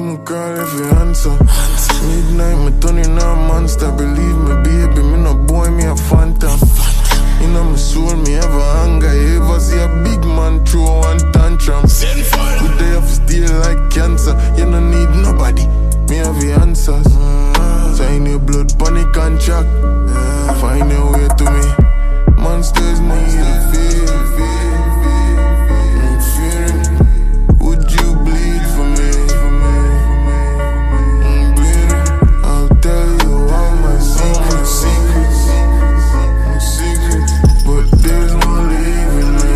me call if you answer. Midnight, me turning a monster. Believe me, baby, me no boy, me a phantom. You know me soul, me ever anger. You ever see a big man throw one tantrum? Good day of steel like cancer. You no need nobody, me have the answers. Sign your blood panic contract. Find your way to me. Monsters need a feel. Would you bleed for me? Bleeding. I'll tell you all my secrets. But there's no leaving me.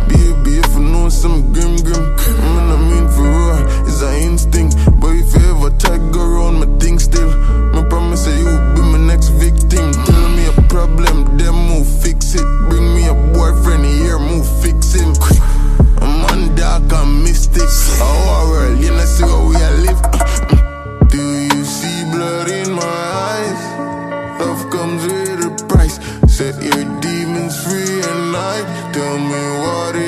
Baby, if you know some grim, I mean for real, it's an instinct. But if you ever try to go around my thing still, I promise that you will be my next victim. Tell me a problem, then move fix it. Bring me a boyfriend here, move fix him. I'm on dark and mystic. Our world, you know see how we are live. Do you see blood in my eyes? Love comes with a price. Set your demons free and I tell me what it